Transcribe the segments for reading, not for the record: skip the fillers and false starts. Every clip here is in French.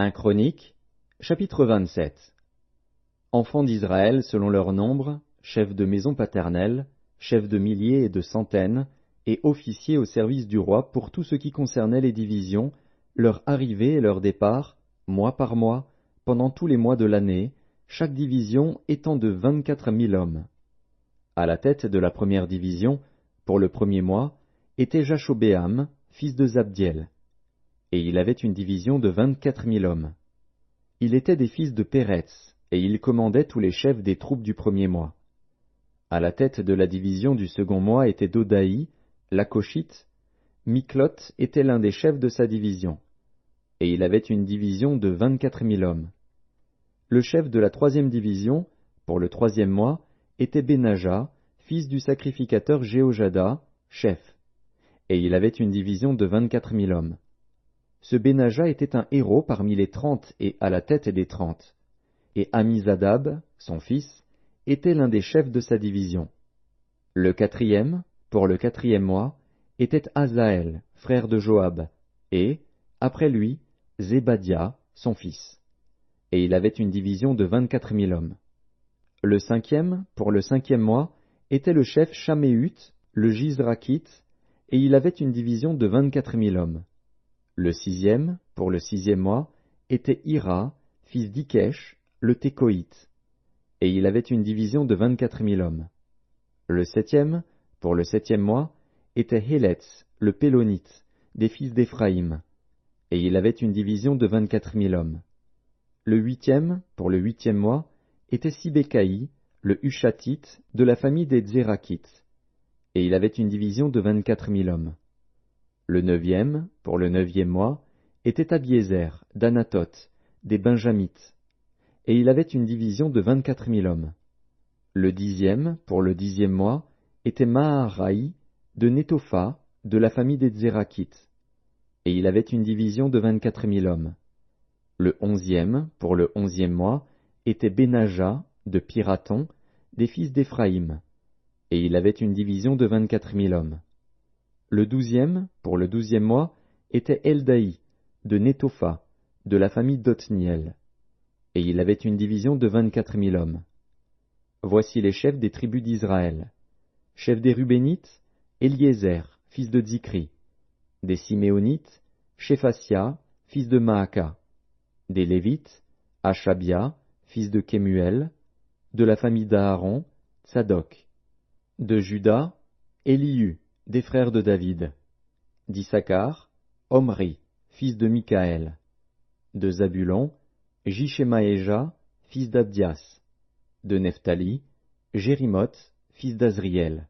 1 Chroniques, chapitre 27. Enfants d'Israël selon leur nombre, chefs de maison paternelle, chefs de milliers et de centaines, et officiers au service du roi pour tout ce qui concernait les divisions, leur arrivée et leur départ, mois par mois, pendant tous les mois de l'année, chaque division étant de 24 000 hommes. À la tête de la première division, pour le premier mois, était Jashobéam, fils de Zabdiel. Et il avait une division de 24 000 hommes. Il était des fils de Péretz, et il commandait tous les chefs des troupes du premier mois. À la tête de la division du second mois était Dodaï, l'Akoshite. Miklot était l'un des chefs de sa division. Et il avait une division de 24 000 hommes. Le chef de la troisième division, pour le troisième mois, était Benaja, fils du sacrificateur Jéhojada, chef. Et il avait une division de 24 000 hommes. Ce Benaja était un héros parmi les 30 et à la tête des 30. Et Amizadab, son fils, était l'un des chefs de sa division. Le quatrième, pour le quatrième mois, était Azaël, frère de Joab, et, après lui, Zébadia, son fils. Et il avait une division de 24 000 hommes. Le cinquième, pour le cinquième mois, était le chef Shaméhut, le Jizrakite, et il avait une division de 24 000 hommes. Le sixième, pour le sixième mois, était Ira, fils d'Ikesh, le Tékoïte, et il avait une division de 24 000 hommes. Le septième, pour le septième mois, était Héletz, le Pélonite, des fils d'Éphraïm, et il avait une division de 24 000 hommes. Le huitième, pour le huitième mois, était Sibécaï, le Hushatite, de la famille des Zérakites, et il avait une division de 24 000 hommes. Le neuvième, pour le neuvième mois, était Abiézer, d'Anatoth, des Benjamites, et il avait une division de 24 000 hommes. Le dixième, pour le dixième mois, était Maharaï, de Nétopha, de la famille des Zérakites, et il avait une division de 24 000 hommes. Le onzième, pour le onzième mois, était Benaja, de Pirathon, des fils d'Éphraïm, et il avait une division de 24 000 hommes. Le douzième, pour le douzième mois, était Eldaï, de Nétopha, de la famille d'Othniel, et il avait une division de 24 000 hommes. Voici les chefs des tribus d'Israël. Chef des Rubénites, Éliézer, fils de Dzikri. Des Siméonites, Shéphatia, fils de Maaka. Des Lévites, Achabia, fils de Kemuel. De la famille d'Aaron, Tsadok. De Juda, Élihu, des frères de David. D'Issachar, Omri, fils de Mikaël. De Zabulon, Jishemaéja, fils d'Abdias. De Nephtali, Jérimoth, fils d'Azriel.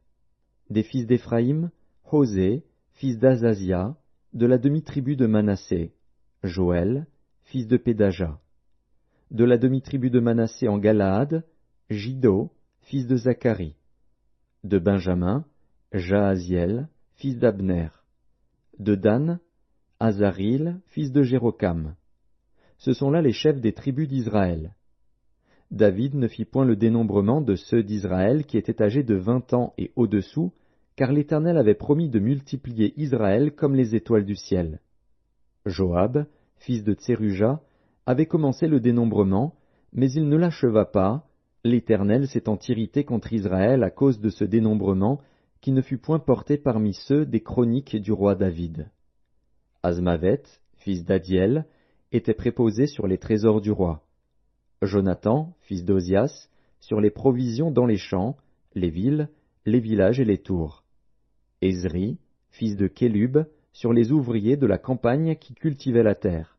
Des fils d'Éphraïm, Hosée, fils d'Azazia, de la demi-tribu de Manassé, Joël, fils de Pédaja. De la demi-tribu de Manassé en Galaad, Jiddo, fils de Zacharie. De Benjamin, Jaaziel, fils d'Abner. De Dan, Azaril, fils de Jérokam. Ce sont là les chefs des tribus d'Israël. David ne fit point le dénombrement de ceux d'Israël qui étaient âgés de 20 ans et au-dessous, car l'Éternel avait promis de multiplier Israël comme les étoiles du ciel. Joab, fils de Tseruja, avait commencé le dénombrement, mais il ne l'acheva pas, l'Éternel s'étant irrité contre Israël à cause de ce dénombrement, qui ne fut point porté parmi ceux des chroniques du roi David. Azmavet, fils d'Adiel, était préposé sur les trésors du roi. Jonathan, fils d'Ozias, sur les provisions dans les champs, les villes, les villages et les tours. Ezri, fils de Kélub, sur les ouvriers de la campagne qui cultivaient la terre.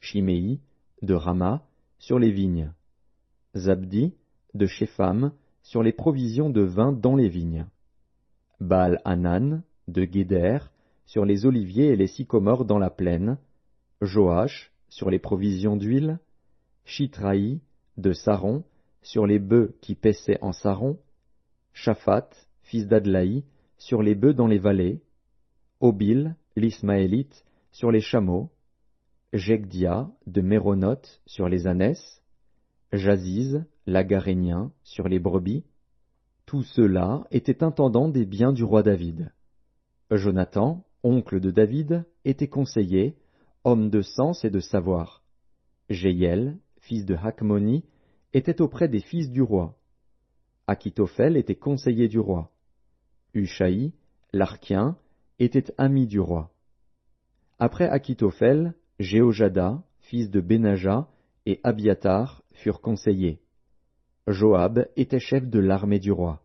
Chiméi, de Rama, sur les vignes. Zabdi, de Shepham, sur les provisions de vin dans les vignes. Baal-Hanan, de Guéder, sur les oliviers et les sycomores dans la plaine. Joach, sur les provisions d'huile. Chitraï, de Saron, sur les bœufs qui paissaient en Saron. Shaphat, fils d'Adlaï, sur les bœufs dans les vallées. Obil, l'Ismaélite, sur les chameaux. Jegdia, de Méronoth, sur les ânesses. Jaziz, l'Agarénien, sur les brebis. Tous ceux-là étaient intendants des biens du roi David. Jonathan, oncle de David, était conseiller, homme de sens et de savoir. Jéhiel, fils de Hakmoni, était auprès des fils du roi. Achitophel était conseiller du roi. Hushaï, l'Archien, était ami du roi. Après Achitophel, Jéhojada, fils de Benaja, et Abiathar furent conseillers. Joab était chef de l'armée du roi.